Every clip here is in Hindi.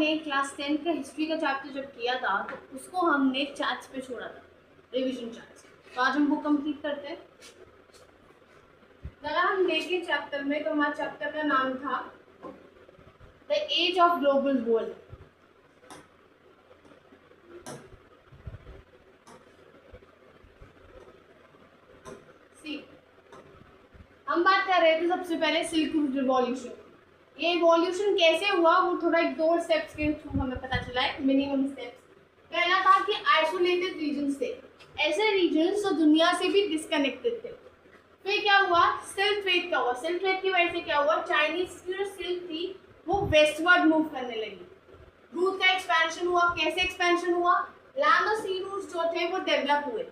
ने क्लास 10 का हिस्ट्री का चैप्टर जब किया था तो उसको हमने चैट्स पे छोड़ा था, रिवीजन चैट्स। तो आज हम वो कंप्लीट करते हैं। अगर हम देखें चैप्टर में तो हमारे चैप्टर का नाम था the age of global world. हम बात कर रहे थे सबसे पहले सिल्क रूट रिवॉल्यूशन। ये इवोल्यूशन कैसे हुआ वो थोड़ा एक 2 स्टेप्स के थ्रू हमें पता चला है, मिनिमम स्टेप्स। पहला था कि आइसोलेटेड रीजन्स थे, ऐसे रीजन्स जो दुनिया से भी डिस्कनेक्टेड थे। फिर क्या हुआ, सिल्क ट्रेड का हुआ। सिल्क ट्रेड की वजह से क्या हुआ, चाइनीज की जो सिल्क थी वो वेस्टवर्ड मूव करने लगी। रूट का एक्सपेंशन हुआ। कैसे एक्सपेंशन हुआ, लैंड और सी रूट्स जो थे वो डेवलप हुए।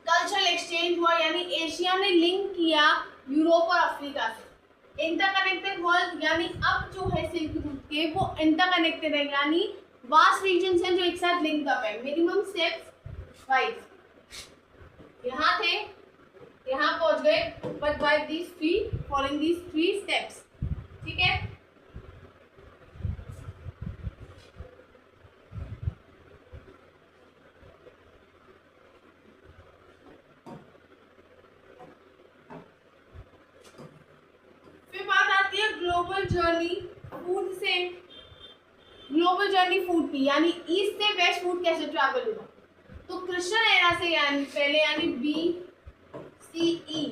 कल्चरल एक्सचेंज हुआ, यानी एशिया ने लिंक किया यूरोप और अफ्रीका से। इंटरकनेक्टेड वर्ल्ड, यानी अब जो है सिल्क रूट के वो इंटरकनेक्टेड है, यानी वास्ट रीजन्स हैं जो एक साथ लिंक अप है। मिनिमम स्टेप्स 5 यहाँ थे, यहाँ पहुंच गए, but by these 3 following these 3 steps. ठीक है, ग्लोबल जर्नी फूड से, ग्लोबल जर्नी फूड की, यानी ईस्ट से वेस्ट फूड कैसे ट्रैवल हुआ। तो क्रिश्चियन एरा से यानी पहले, यानी BCE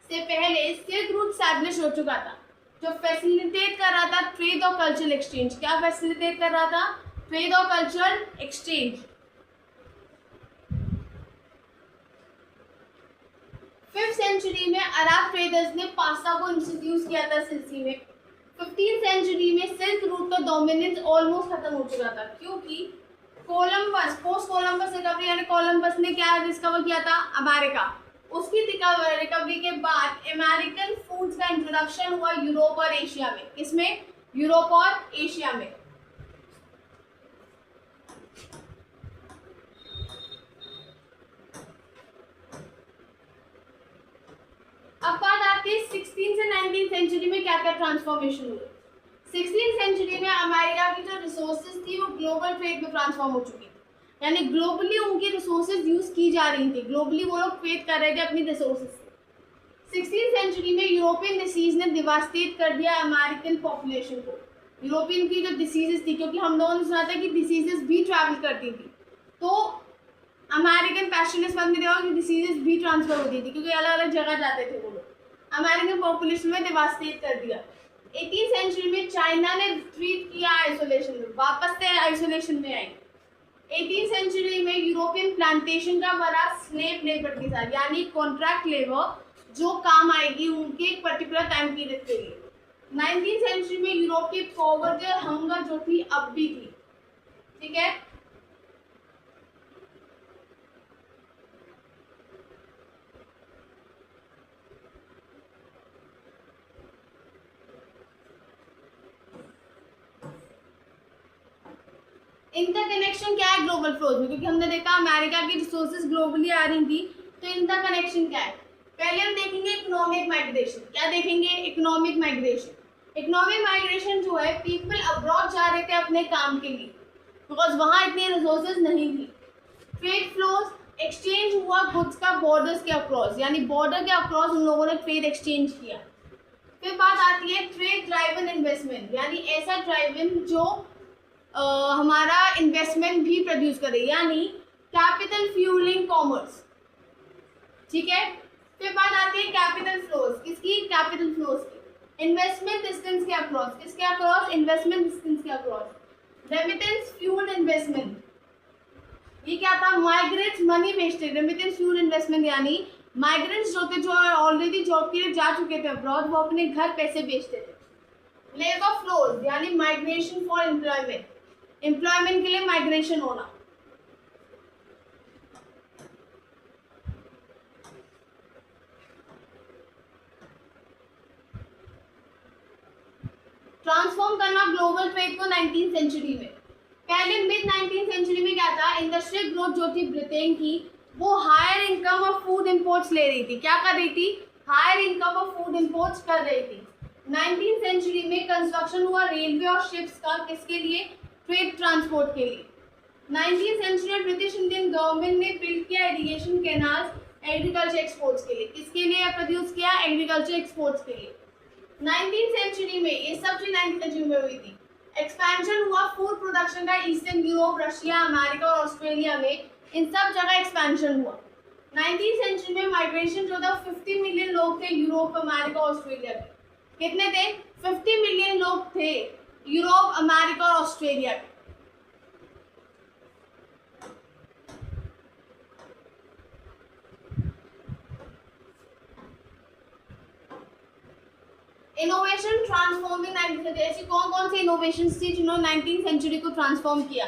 से पहले सिल्क रूट एस्टैब्लिश हो चुका था, जो फैसिलिटेट कर रहा था ट्रेड और कल्चरल एक्सचेंज। क्या फैसिलिटेट कर रहा था, ट्रेड और कल्चरल एक्सचेंज। 5th सेंचुरी में अरब ट्रेडर्स ने पास्ता को इंट्रोड्यूस किया था सिल्सी में। 15th सेंचुरी में सिल्क रूट का डोमिनेंस ऑलमोस्ट खत्म हो चुका था, क्योंकि कोलंबस, पोस्ट कोलंबस रिकवरी, यानी कोलंबस ने क्या डिस्कवर किया था, अमेरिका। उसकी रिकवरी के बाद अमेरिकन फूड्स का इंट्रोडक्शन हुआ यूरोप और एशिया में। किसमें, यूरोप और एशिया में। अब बात आती है 16 से 19 सेंचुरी में क्या क्या ट्रांसफॉर्मेशन हुए। 16 सेंचुरी में अमेरिका की जो रिसोर्सेज थी वो ग्लोबल ट्रेड में ट्रांसफॉर्म हो चुकी थी, यानी ग्लोबली उनकी रिसोर्सेज यूज की जा रही थी, ग्लोबली वो लोग ट्रेड कर रहे थे अपनी रिसोर्सेज से। 16 सेंचुरी में यूरोपियन डिसीज ने डिवास्टेट कर दिया अमेरिकन पॉपुलेशन को। यूरोपियन की जो डिसीजेज थी, क्योंकि हम लोगों ने सुना था कि डिसीजेज भी ट्रैवल करती थी, तो अमेरिकन पैशनिस्ट में देखा कि डिसीजेस भी ट्रांसफर होती थी, क्योंकि अलग अलग जगह जाते थे वो लोग। अमेरिकन पॉपुलेशन में डिवास्टेट कर दिया। 18th सेंचुरी में चाइना ने रिट्रीट किया आइसोलेशन में, वापस से आइसोलेशन में आई। 18th सेंचुरी में यूरोपियन प्लांटेशन का बड़ा स्लेव लेबर के साथ, यानी कॉन्ट्रैक्ट लेबर जो काम आएगी उनके एक पर्टिकुलर टाइम पीरियड के लिए। 19th सेंचुरी में यूरोप की पॉवर्टी और हंगर जो थी अब भी थी। ठीक है, इंटरकनेक्शन क्या है ग्लोबल फ्लोज में, क्योंकि हमने देखा अमेरिका की रिसोर्सेज ग्लोबली आ रही थी, तो इंटरकनेक्शन क्या है। पहले हम देखेंगे इकोनॉमिक माइग्रेशन। क्या देखेंगे, इकोनॉमिक माइग्रेशन। इकोनॉमिक माइग्रेशन जो है, पीपल अब्रॉड जा रहे थे अपने काम के लिए, बिकॉज वहाँ इतनी रिसोर्सेज नहीं थी। ट्रेड फ्लोज, एक्सचेंज हुआ गुड्स का बॉर्डर्स के अक्रॉस, यानी बॉर्डर के अक्रॉस उन लोगों ने ट्रेड एक्सचेंज किया। फिर बात आती है ट्रेड ड्राइवन इन्वेस्टमेंट, यानी ऐसा ड्राइवन जो हमारा इन्वेस्टमेंट भी प्रोड्यूस करे, यानी कैपिटल फ्यूलिंग कॉमर्स। ठीक है, फिर बात आती है कैपिटल फ्लोज। किसकी, कैपिटल फ्लोज की। इन्वेस्टमेंट डिस्टेंस के अक्रॉस, किसके अक्रॉस, इन्वेस्टमेंट डिस्टेंस के अक्रॉस। रेमिटेंस फ्यूल्ड इन्वेस्टमेंट, ये क्या था, migrates money vested. Remittance fuelled investment, यानी माइग्रेंट्स जो थे, जो ऑलरेडी जॉब के लिए जा चुके थे अब्रॉड, वो अपने घर पैसे बेचते थे। लेबर फ्लोज, यानी माइग्रेशन फॉर एम्प्लॉयमेंट, एम्प्लॉयमेंट के लिए माइग्रेशन होना। ट्रांसफॉर्म करना ग्लोबल ट्रेड को 19th सेंचुरी में। पहले मिड 19th सेंचुरी में क्या था, इंडस्ट्रियल ग्रोथ जो थी ब्रिटेन की, वो हायर इनकम और फूड इंपोर्ट्स ले रही थी। क्या कर रही थी, हायर इनकम और फूड इंपोर्ट्स कर रही थी। 19वीं सेंचुरी में कंस्ट्रक्शन हुआ रेलवे और शिप्स का, किसके लिए? ट्रेड ट्रांसपोर्ट के लिए। 19वीं सेंचुरी में ब्रिटिश इंडियन गवर्नमेंट ने बिल्ड किया इरिगेशन कैनाल्स एग्रीकल्चर एक्सपोर्ट्स के लिए, किसके लिए प्रोड्यूस किया? एग्रीकल्चर एक्सपोर्ट्स के लिए। 19वीं सेंचुरी में ये सब चीज 19वीं सेंचुरी में हुई थी। एक्सपेंशन हुआ फूड प्रोडक्शन का ईस्टर्न यूरोप, रशिया, अमेरिका और ऑस्ट्रेलिया में, इन सब जगह एक्सपेंशन हुआ। 19वीं सेंचुरी में माइग्रेशन जो था 50 मिलियन लोग थे यूरोप, अमेरिका, ऑस्ट्रेलिया के। कितने थे? 50 मिलियन लोग थे यूरोप, अमेरिका और ऑस्ट्रेलिया के। इनोवेशन ट्रांसफॉर्मिंग 19वीं सेंचुरी, ऐसी कौन कौन सी इनोवेशन थी जिन्होंने 19वीं सेंचुरी को ट्रांसफॉर्म किया?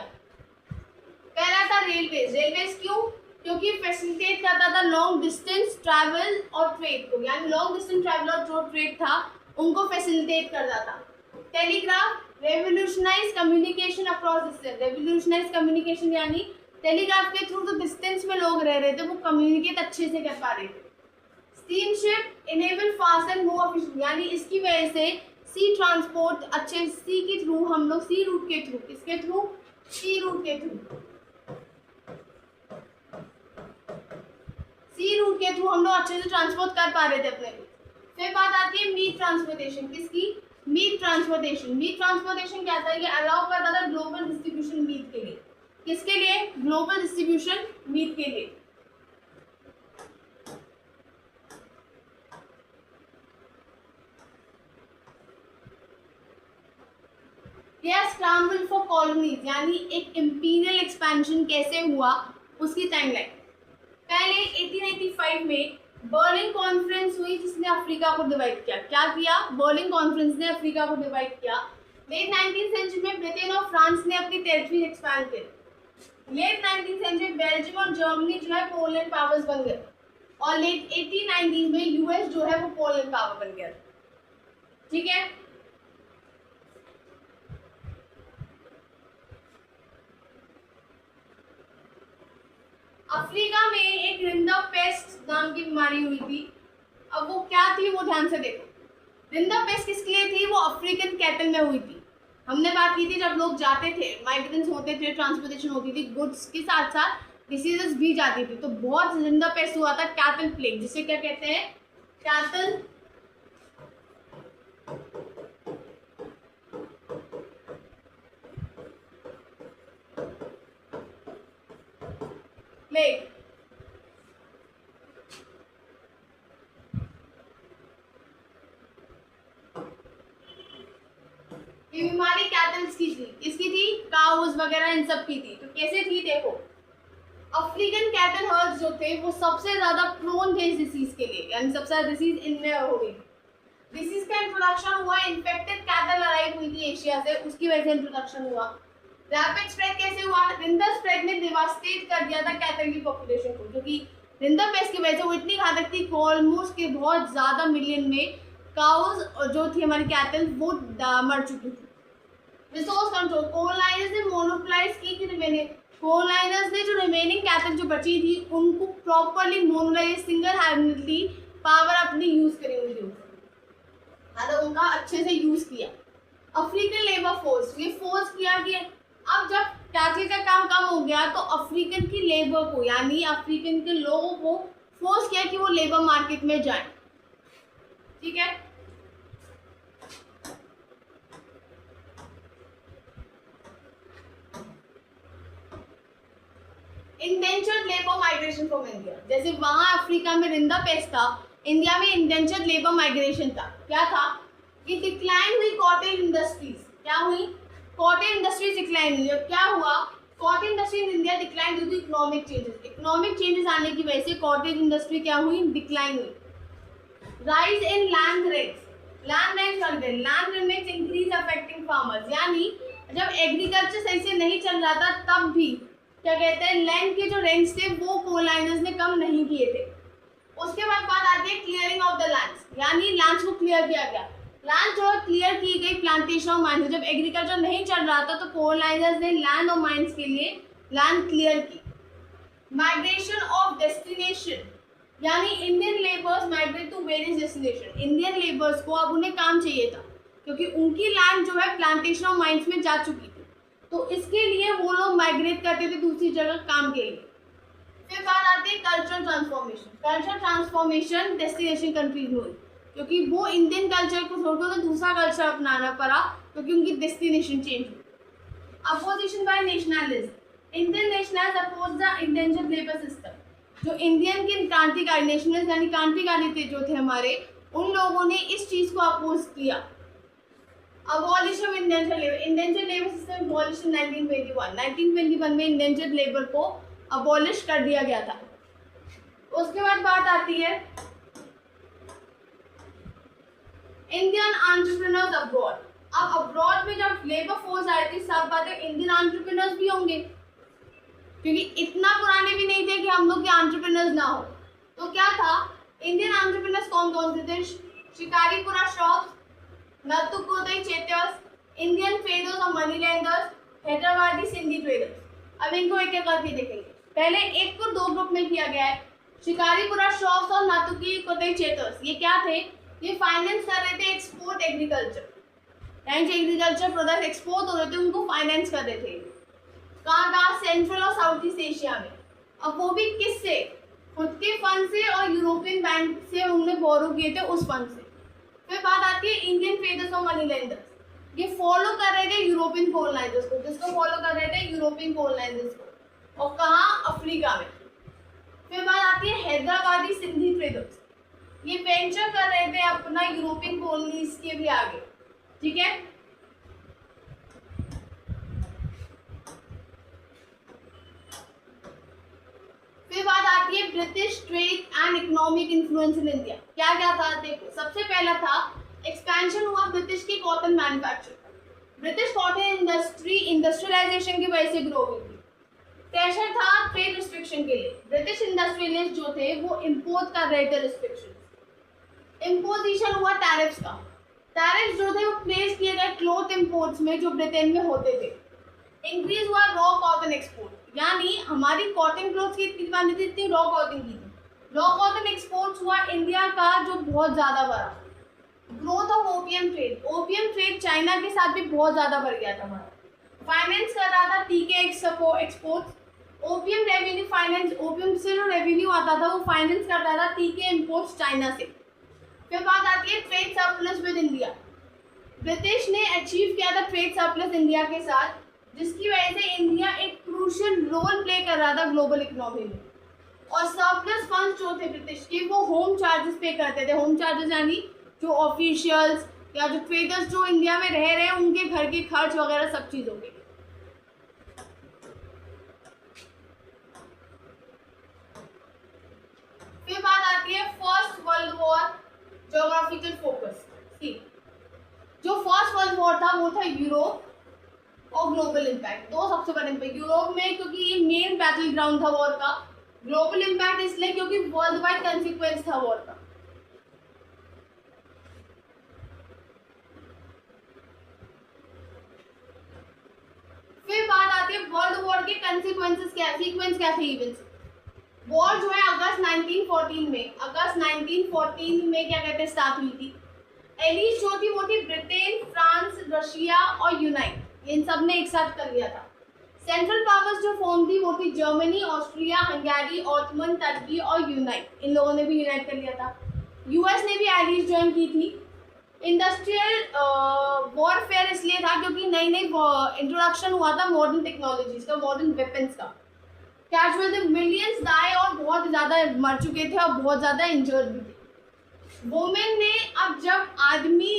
पहला था रेलवेज। रेलवेज क्यों? क्योंकि फैसिलिटेट करता था लॉन्ग डिस्टेंस ट्रैवल और ट्रेड को, यानी लॉन्ग डिस्टेंस ट्रैवल और जो ट्रेड था उनको फैसिलिटेट करता था। Telegraph, revolutionise communication across distance. Revolutionise communication यानी टेलीग्राफ के थ्रू जो डिस्टेंस में लोग रह रहे थे वो कम्युनिकेट अच्छे से कर पा रहे थे। Steamship enable fast and more efficient, यानी इसकी वजह से सी ट्रांसपोर्ट अच्छे, सी के थ्रू हम लोग, सी रूट के थ्रू, किसके थ्रू? सी रूट के थ्रू, सी रूट के थ्रू हम लोग अच्छे से ट्रांसपोर्ट कर पा रहे थे अपने। फिर बात आती है मीट ट्रांसपोर्टेशन, किसकी? Meat transportation. मीट ट्रांसपोर्टेशन क्या था? ये अलाउ करता था ग्लोबल डिस्ट्रीब्यूशन मीट के लिए, किसके लिए? ग्लोबल डिस्ट्रीब्यूशन मीट के लिए। स्क्रैम्बल फॉर कॉलोनीज, यानी एक इंपीरियल एक्सपेंशन कैसे हुआ उसकी टाइमलाइन। पहले 1885 में बर्लिन कॉन्फ्रेंस हुई जिसने अफ्रीका को डिवाइड किया। क्या किया? बर्लिन कॉन्फ्रेंस ने अफ्रीका को डिवाइड किया। लेट 19वीं सेंचुरी में ब्रिटेन और फ्रांस ने अपनी टेरिटरी एक्सपैंड की। लेट 19वीं सेंचुरी में बेल्जियम और जर्मनी जो है पोलैंड पावर्स बन गए, और लेट 1890 में यूएस जो है वो पोलैंड पावर बन गया। ठीक है, अफ्रीका में एक रिंदा पेस्ट नाम की बीमारी हुई थी। अब वो क्या थी वो ध्यान से देखो। रिंदा पेस्ट किसके लिए थी? वो अफ्रीकन कैटल में हुई थी। हमने बात की थी जब लोग जाते थे, माइग्रेंट्स होते थे, ट्रांसपोर्टेशन होती थी, गुड्स के साथ साथ डिसीजेस भी जाती थी, तो बहुत रिंदा पेस्ट हुआ था, कैटल प्लेग, जिसे क्या कहते हैं? Cattle plague. ये बीमारी कैटल्स की थी, किसकी थी? काउज वगैरह इन सब की थी। तो कैसे थी देखो, अफ्रीकन कैटल हर्ड्स जो थे वो सबसे ज्यादा प्रोन थे इस डिसीज के लिए, यानी सबसे ज्यादा डिसीज इनमें हो गई। डिसीज का इंट्रोडक्शन हुआ, इन्फेक्टेड कैटल अराइव हुई थी एशिया से, उसकी वजह से इंट्रोडक्शन हुआ। रैपिड स्प्रेड कैसे हुआ? रिंदा स्प्रेड ने डिवास्टेट कर दिया था कैटल की पॉपुलेशन को, क्योंकि रिंदा पेस्ट की वजह से वो इतनी घातक थी, ऑलमोस्ट के बहुत ज़्यादा मिलियन में काउज जो थी हमारी कैटल वो मर चुकी थी। रिसोर्स कंट्रोल, कोलोनाइजर्स ने मोनोपोलाइज की थी रिमेनिंग, कोलोनाइजर्स ने जो रिमेनिंग कैटल जो बची थी उनको प्रॉपरली मोनोलाइज, सिंगल हैंडेडली पावर अपनी यूज करी उनकी, मतलब उनका अच्छे से यूज किया। अफ्रीकन लेबर फोर्स, ये फोर्स किया कि अब जब कैटल का काम कम हो गया तो अफ्रीकन की लेबर को, यानी अफ्रीकन के लोगों को फोर्स किया कि वो लेबर मार्केट में जाएं। ठीक है, indentured labour migration from India, जैसे वहां अफ्रीका में रिंदा पेस्ट था, इंडिया में इंडेंचर्ड लेबर माइग्रेशन था। क्या था? कि डिक्लाइन हुई कॉटेज इंडस्ट्रीज। क्या हुई? कॉटेज इंडस्ट्रीज डिक्लाइन हुई। क्या हुआ? Cottage industry in India decline due to economic changes. Economic changes आने की वजह से कॉटेज इंडस्ट्री क्या हुई? डिक्लाइन हुई। Rise in land rates, land rates increase affecting farmers, यानी जब एग्रीकल्चर सही से नहीं चल रहा था तब भी क्या कहते हैं, लैंड के जो रेंट्स थे वो कोलोनाइजर्स ने कम नहीं किए थे। उसके बाद बात आती है क्लियरिंग ऑफ द लैंड्स, यानी लैंड्स को क्लियर किया गया। लैंड जो क्लियर की गई प्लांटेशन और माइंस, जब एग्रीकल्चर नहीं चल रहा था तो कोलोनाइजर्स ने लैंड और माइंस के लिए लैंड क्लियर की। माइग्रेशन ऑफ डेस्टिनेशन, यानी Indian labours migrate to various destination. Indian labours को अब उन्हें काम चाहिए था क्योंकि उनकी लैंड जो है प्लांटेशन ऑफ माइंस में जा चुकी थी, तो इसके लिए वो लोग माइग्रेट करते थे दूसरी जगह काम के लिए। फिर बात आती है cultural transformation. Cultural transformation destination countries में हुई क्योंकि वो इंडियन कल्चर को छोड़कर उन्हें दूसरा कल्चर अपनाना पड़ा क्योंकि उनकी डेस्टिनेशन चेंज हुई। Opposition by nationalism. Indian nationals oppose the indentured labour system. जो इंडियन के क्रांतिकारी नेशनल्स यानी क्रांतिकारी थे जो थे हमारे, उन लोगों ने इस चीज को अपोज किया। Abolish of indentured labour. Indentured labour system abolish in 1921। 1921 में इंडेंजर्ड लेबर को अबॉलिश कर दिया गया था। उसके बाद बात आती है इंडियन एंटरप्रेन्योर्स अब्रॉड। अब अब्रॉड में जब लेबर फोर्स आई थी, सब बातें इंडियन एंटरप्रेन्योर्स भी होंगे क्योंकि इतना पुराने भी नहीं थे कि हम लोग के एंटरप्रेन्योर्स ना हो। तो क्या था, इंडियन एंटरप्रेन्योर्स कौन कौन से थे? शिकारीपुरा श्रॉफ, नत्थुकोटई चेटर्स, इंडियन ट्रेडर्स और money lenders, Hyderabadi Sindhi traders. अब इनको एक एक करके देखेंगे। पहले एक को दो ग्रुप में किया गया है, शिकारीपुरा श्रॉफ और नत्थुकोटई चेटर्स। ये क्या थे? ये फाइनेंस कर रहे थे एक्सपोर्ट एग्रीकल्चर, यानी जो एग्रीकल्चर प्रोडक्ट एक्सपोर्ट हो रहे थे उनको फाइनेंस कर रहे थे। कहाँ कहाँ? सेंट्रल और साउथ ईस्ट एशिया में। अब वो भी किससे? खुद के फंड से और यूरोपियन बैंक से उन्होंने बोरो किए थे उस फंड से। फिर बात आती है इंडियन ट्रेडर्स और मनी लेंडर्स। ये फॉलो कर रहे थे यूरोपियन कोलोनाइजर्स को। जिसको फॉलो कर रहे थे? यूरोपियन कोलोनाइजर्स को। और कहाँ? अफ्रीका में। फिर बात आती है हैदराबादी सिंधी ट्रेडर्स। ये वेंचर कर रहे थे अपना यूरोपियन कॉलोनीज के भी आगे, ठीक है। फिर बात आती है British trade and economic influence in India. क्या क्या था? देखो, सबसे पहला था एक्सपेंशन हुआ ब्रिटिश की cotton manufacture. British cotton industry industrialisation की वजह से ग्रो हुई थी। प्रेशर था ट्रेड रिस्ट्रिक्शन के लिए। ब्रिटिश इंडस्ट्रियलिस्ट जो थे वो इंपोर्ट कर रहे थे रिस्ट्रिक्शन। इम्पोजिशन हुआ टैरिफ्स का। टैरिफ्स जो थे वो प्लेस किए गए क्लोथ इंपोर्ट्स में जो ब्रिटेन में होते थे। इंक्रीज हुआ रॉ कॉटन एक्सपोर्ट, यानी हमारी कॉटन क्लोथ्स की इतनी डिमांड थी इतनी रॉ कॉटन की थी। रॉ कॉटन एक्सपोर्ट्स हुआ इंडिया का जो बहुत ज़्यादा बढ़ा। Growth of opium trade. Opium trade China के साथ भी बहुत ज़्यादा बढ़ गया था हमारा। फाइनेंस कर रहा था टी के exports. Opium revenue finance, opium से जो रेवेन्यू आता था वो फाइनेंस करता था टी के इम्पोर्ट्स चाइना से। फिर बात आती है trade surplus with India. British ने अचीव किया था ट्रेड सरप्लस इंडिया के साथ, जिसकी वजह से इंडिया एक क्रूशियल रोल प्ले कर रहा था ग्लोबल इकोनॉमी में। और सरप्लस फंड्स जो थे ब्रिटिश के वो होम चार्जेस पे करते थे। होम चार्जेस यानी जो ऑफिशियल्स या जो ट्रेडर्स जो इंडिया में रह रहे हैं उनके घर के खर्च वगैरह सब चीज़ों के। फिर बात आती है first world war geographical focus. जो फर्स्ट वर्ल्ड वॉर था वो था यूरोप और ग्लोबल इम्पैक्ट। दो सबसे बड़े इम्पैक्ट यूरोप में क्योंकि ये मेन बैटल ग्राउंड था वॉर का। ग्लोबल इम्पैक्ट इसलिए क्योंकि वर्ल्ड वाइड कंसिक्वेंस था वॉर का। फिर बात आती है वर्ल्ड वॉर के कंसिक्वेंसेस क्या, सीक्वेंस क्या थे इवेंट्स। वॉर जो है अगस्त 1914 में क्या कहते हैं स्टार्ट हुई थी। एलिज जो थी वो थी ब्रिटेन, फ्रांस, रशिया और यूनाइट, इन सब ने एक साथ कर लिया था। सेंट्रल पावर्स जो फॉर्म थी वो थी Germany, Austria, Hungary, Ottoman, Turkey और यूनाइट। इन लोगों ने भी यूनाइट कर लिया था। यूएस ने भी एलिज ज्वाइन की थी। इंडस्ट्रियल वॉरफेयर इसलिए था क्योंकि नई नई इंट्रोडक्शन हुआ था मॉडर्न टेक्नोलॉजीज का, मॉडर्न वेपन्स का। कैजुअल मिलियंस दाए और बहुत ज़्यादा मर चुके थे और बहुत ज़्यादा इंजर्ड भी थे। वोमेन ने अब जब आदमी,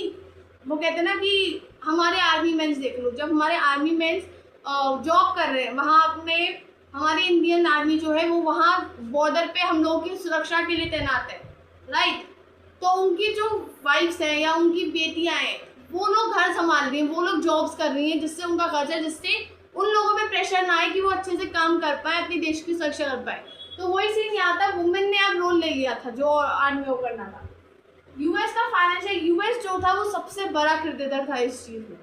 वो कहते हैं ना कि हमारे आर्मी मेंस देख लो, जब हमारे आर्मी मेंस जॉब कर रहे हैं वहाँ अपने, हमारी इंडियन आर्मी जो है वो वहाँ बॉर्डर पे हम लोगों की सुरक्षा के लिए तैनात है, राइट। तो उनकी जो वाइफ्स हैं या उनकी बेटियाँ हैं वो लोग घर संभाल रही हैं, वो लोग जॉब्स कर रही हैं, जिससे उनका खर्चा, जिससे उन लोगों पे प्रेशर ना आए कि वो अच्छे से काम कर पाए, अपने देश की सुरक्षा कर पाए। तो वही सीन यहाँ था, वुमेन ने अब रोल ले लिया था जो आर्मी को करना था। यूएस का फाइनेंशियल, यूएस जो था वो सबसे बड़ा क्रिकेटर था इस चीज में।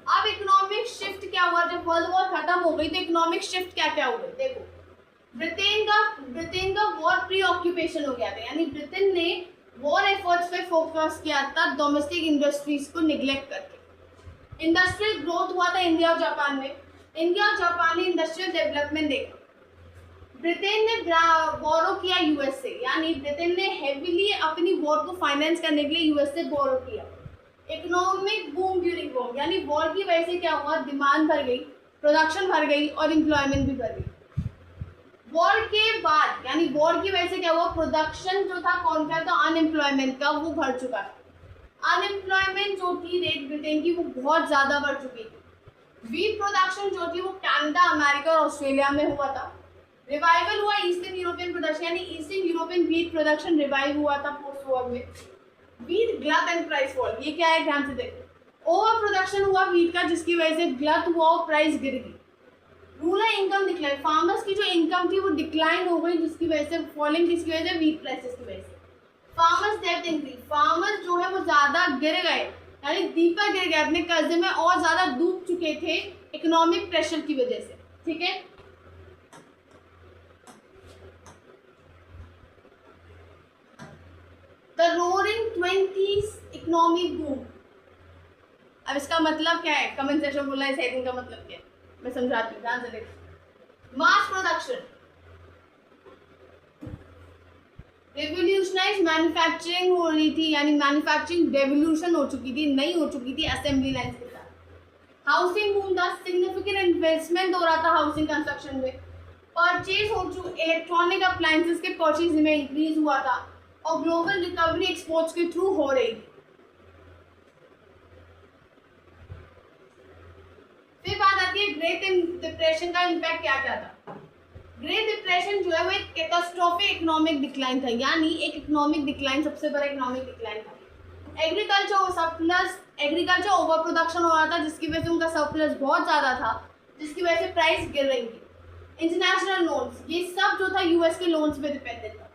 अब इकोनॉमिक शिफ्ट क्या हुआ जब वर्ल्ड वॉर खत्म हो गई, तो इकोनॉमिक शिफ्ट क्या क्या हुए देखो। ब्रिटेन का वॉर प्री ऑक्यूपेशन हो गया था, यानी ब्रिटेन ने वॉर एफर्ट्स पे फोकस किया था डोमेस्टिक इंडस्ट्रीज को निगलेक्ट करके। इंडस्ट्रियल ग्रोथ हुआ था इंडिया और जापान में। इंडिया और जापान ने इंडस्ट्रियल डेवलपमेंट देखा। ब्रिटेन ने बोरो किया यूएस से, यानी ब्रिटेन ने हेवीली अपनी वॉर को फाइनेंस करने के लिए यूएस से बोरो किया। इकोनॉमिक बूम ड्यूरिंग वॉर, यानी वॉर की वजह से क्या हुआ, डिमांड बढ़ गई, प्रोडक्शन बढ़ गई और एम्प्लॉयमेंट भी बढ़ गई। वॉर के बाद, यानी वॉर की वजह से क्या हुआ, प्रोडक्शन जो था कॉन्कर था अनएम्प्लॉयमेंट का, वो बढ़ चुका था। अनएम्प्लॉयमेंट जो थी रेट ब्रिटेन की, वो बहुत ज़्यादा बढ़ चुकी थी। वीट प्रोडक्शन जो थी वो कनाडा, अमेरिका और ऑस्ट्रेलिया में हुआ था। रिवाइवल हुआ ईस्टर्न यूरोपियन प्रोडक्शन, यानी eastern European wheat production revive हुआ था पोस्ट वॉर में। Wheat glut and price fall, ये क्या है ध्यान से देखो। ओवर प्रोडक्शन हुआ वीट का, जिसकी वजह से ग्लट हुआ और प्राइस गिर गई। रूरल इनकम डिक्लाइन, फार्मर्स की जो इनकम थी वो डिक्लाइन हो गई, जिसकी वजह से फॉलिंग, किसकी वजह से, वीट प्राइसेस की वजह से। फार्मर्स डेब्ट इंक्रीज, फार्मर्स जो है वो ज़्यादा गिर गए, यानी दीपक गिर गए, अपने कर्जे में और ज़्यादा डूब चुके थे इकोनॉमिक प्रेशर की वजह से। ठीक है, the roaring 20s economic boom. अब इसका मतलब क्या है, कमेंट सेक्शन में बोलना इस हेडिंग का मतलब क्या है, मैं समझाती हूँ, ध्यान से देखो। मास प्रोडक्शन, रेवोल्यूशनाइज मैन्युफैक्चरिंग हो रही थी, यानी मैन्युफैक्चरिंग रेवोल्यूशन हो चुकी थी, नई हो चुकी थी असेंबली लाइन के साथ। हाउसिंग बूम था, सिग्निफिकेंट इन्वेस्टमेंट हो रहा था हाउसिंग कंस्ट्रक्शन में। परचेज हो चुके, इलेक्ट्रॉनिक अप्लायंसेस के परचेज में इंक्रीज हुआ था और ग्लोबल रिकवरी एक्सपोर्ट्स के थ्रू हो रही थी। फिर बात आती है ग्रेट डिप्रेशन का इम्पैक्ट क्या क्या था। ग्रेट डिप्रेशन जो है वो एक कैटास्ट्रोफिक इकोनॉमिक डिक्लाइन था, यानी एक इकोनॉमिक डिक्लाइन, सबसे बड़ा इकोनॉमिक डिक्लाइन था। एग्रीकल्चर ओवर प्रोडक्शन हो रहा था, जिसकी वजह से उनका सरप्लस बहुत ज़्यादा था, जिसकी वजह से प्राइस गिर रही थी। इंटरनेशनल लोन्स, ये सब जो था यूएस के लोन्स पे डिपेंडेंट था।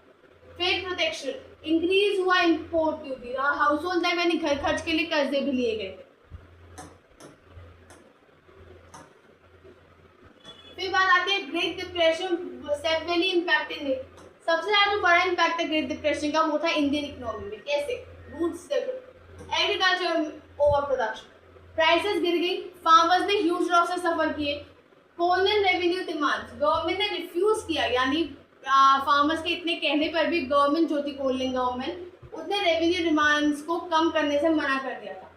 ट्रेड प्रोटेक्शन, इंक्रीज हुआ import duty, house hold time यानी घर खर्च के लिए कर्जे भी लिए गए। फिर बात आती है great depression severally impacted it. सबसे ज़्यादा जो बड़ा इम्पैक्ट है ग्रेट डिप्रेशन का वो था इंडियन इकोनॉमी में। कैसे? रूट्स देखो, एग्रीकल्चर ओवर प्रोडक्शन, प्राइसेस गिर गई, फार्मर्स ने ह्यूज लॉसेस सफर किए। कॉलोनियल रेवेन्यू डिमांड्स, गवर्नमेंट ने रिफ्यूज किया, यानी फार्मर्स के इतने कहने पर भी गवर्नमेंट जो थी, कॉलोनियल गवर्नमेंट, उसने रेवेन्यू डिमांड्स को कम करने से मना कर दिया था।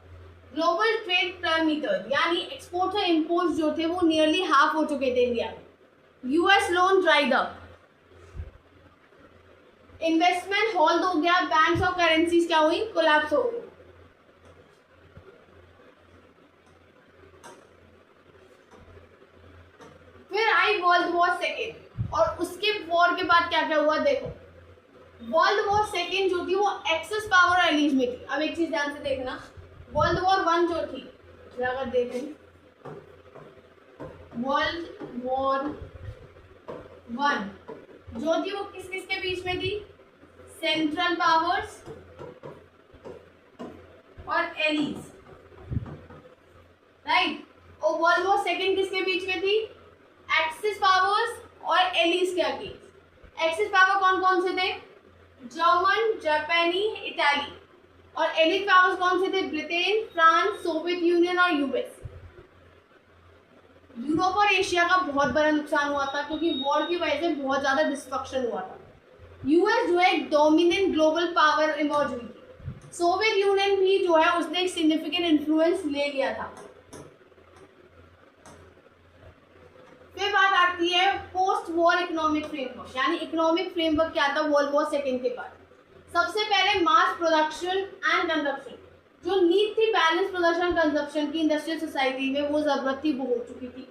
ग्लोबल ट्रेड पैरामीटर, यानी एक्सपोर्ट्स और इम्पोर्ट्स जो थे वो नियरली हाफ हो चुके थे इंडिया में। US loan dried up, investment hold हो गया, बैंक्स और करेंसीज क्या हुई, कोलैप्स हो गई। फिर आई वर्ल्ड वॉर सेकेंड, और उसके वॉर के बाद क्या क्या हुआ देखो। वर्ल्ड वॉर सेकेंड जो थी वो एक्सेस पावर और एलिज में थी। अब एक चीज ध्यान से देखना, वर्ल्ड वॉर वन जो थी, अगर देखें वर्ल्ड वॉर वन जो थी वो किस किस के बीच में थी, सेंट्रल पावर्स और एलीज, राइट। और वर्ल्ड वॉर सेकेंड किसके बीच में थी, एक्सिस पावर्स और एलीज के अगेंस्ट। एक्सिस पावर कौन कौन से थे, जर्मन, जापानी, इटाली, और एलिट पावर्स कौन से थे, ब्रिटेन, फ्रांस, सोवियत यूनियन और यूएस। यूरोप और एशिया का बहुत बड़ा नुकसान हुआ था, क्योंकि वॉर की वजह से बहुत ज़्यादा डिस्ट्रक्शन हुआ था। यूएस जो है एक डोमिनेंट ग्लोबल पावर इमर्ज हुई थी। सोवियत यूनियन भी जो है उसने एक सिग्निफिकेंट इन्फ्लुएंस ले लिया था। फिर बात आती है पोस्ट वॉर इकोनॉमिक फ्रेमवर्क, यानी इकोनॉमिक फ्रेमवर्क क्या था वर्ल्ड वॉर सेकेंड के बाद। सबसे पहले मास प्रोडक्शन एंड कंजप्शन, जो नीड थी बैलेंस प्रोडक्शन कंजप्शन की इंडस्ट्रियल सोसाइटी में, वो जरूरत थी, वो हो चुकी थी।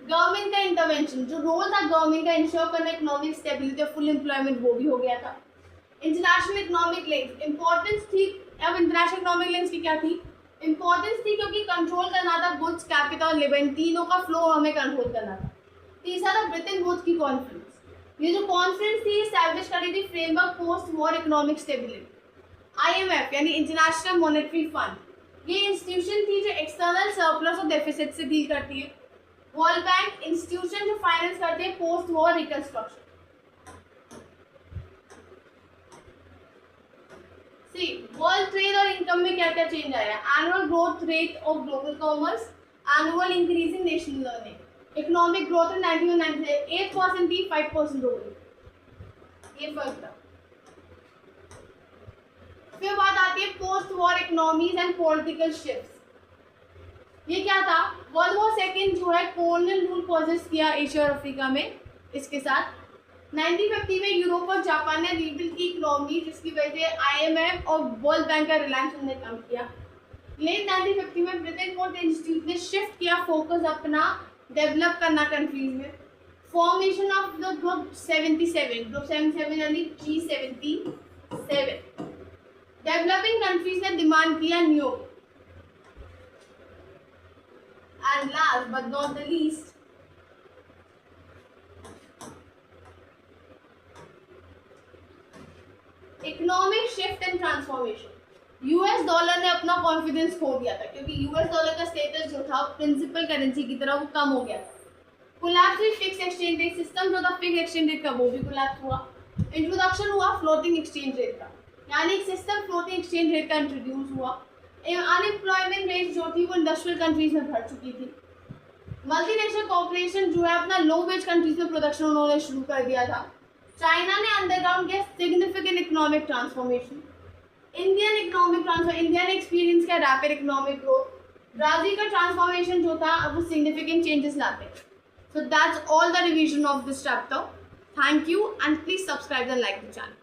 गवर्नमेंट का इंटरवेंशन, जो रोल था गवर्नमेंट का इंश्योर करना इकोनॉमिक स्टेबिलिटी और फुल एम्प्लॉयमेंट, वो भी हो गया था। इंटरनेशनल इकोनॉमिक लिंक्स, इंपॉर्टेंस थी। अब इंटरनेशनल इकोनॉमिक लिंक्स की क्या थी, इंपॉर्टेंस थी, क्योंकि कंट्रोल करना था गुड्स, कैपिटल और लेबर, तीनों का फ्लो हमें कंट्रोल करना था। तीसरा था ब्रिटेन वुड्स की कॉन्फ्रेंस, ये जो कॉन्फ्रेंस थी एस्टैब्लिश करी थी framework post war economic stability. IMF यानी इंटरनेशनल मॉनेटरी फंड, ये इंस्टीट्यूशन थी जो एक्सटर्नल सरप्लस और डेफिसिट से डील करती है। वर्ल्ड बैंक इंस्टीट्यूशन जो फाइनेंस करते हैं पोस्ट वॉर रिकंस्ट्रक्शन। सी वर्ल्ड ट्रेड और इनकम में क्या क्या चेंज आया? Annual growth rate of global commerce, annual increase in national earning, economic growth in 1990 से 8% थी 5% हो गई, ये फर्क था। फिर बात आती है post war economies and political shifts. ये क्या था? वर्ल्ड वॉर सेकेंड जो है कॉलोनियल रूल पॉजेस किया एशिया और अफ्रीका में। इसके साथ 1950 में यूरोप और जापान ने रीबिल्ड की इकोनॉमी, जिसकी वजह से IMF और वर्ल्ड बैंक का रिलायंस उन्होंने कम किया। लेट 1950 में ब्रिटेन पोर्ट इंस्टीट्यूट ने शिफ्ट किया फोकस अपना डेवलप करना कंट्रीज में। फॉर्मेशन ऑफ द ग्रुप 77 यानी G77। डेवलपिंग कंट्रीज ने डिमांड किया new. And last but not the least, economic shift and transformation. US dollar ने अपना कॉन्फिडेंस खो दिया था, क्योंकि यूएस डॉलर का स्टेटस जो था प्रिंसिपल करेंसी की तरह वो कम हो गया था। Collapse fix exchange rate system जो था, फिक्स एक्सचेंज रेट का वो भी कोलैप्स हुआ। इंट्रोडक्शन हुआ फ्लोटिंग एक्सचेंज रेट का, यानी एक सिस्टम फ्लोटिंग एक्सचेंज रेट का इंट्रोड्यूस हुआ। अनएम्प्लॉयमेंट रेट जो थी वो इंडस्ट्रियल कंट्रीज में बढ़ चुकी थी। मल्टीनेशनल कॉर्पोरेशन जो है अपना लो वेज कंट्रीज में प्रोडक्शन उन्होंने शुरू कर दिया था। चाइना ने अंडरग्राउंड किया सिग्निफिकेंट इकोनॉमिक ट्रांसफॉर्मेशन। इंडिया ने एक्सपीरियंस किया रैपिड इकोनॉमिक ग्रोथ। ब्राजील का ट्रांसफॉर्मेशन जो था अब वो सिग्निफिकेंट चेंजेस लाते हैं। So that's all the revision of this chapter. Thank you and please subscribe and like the channel.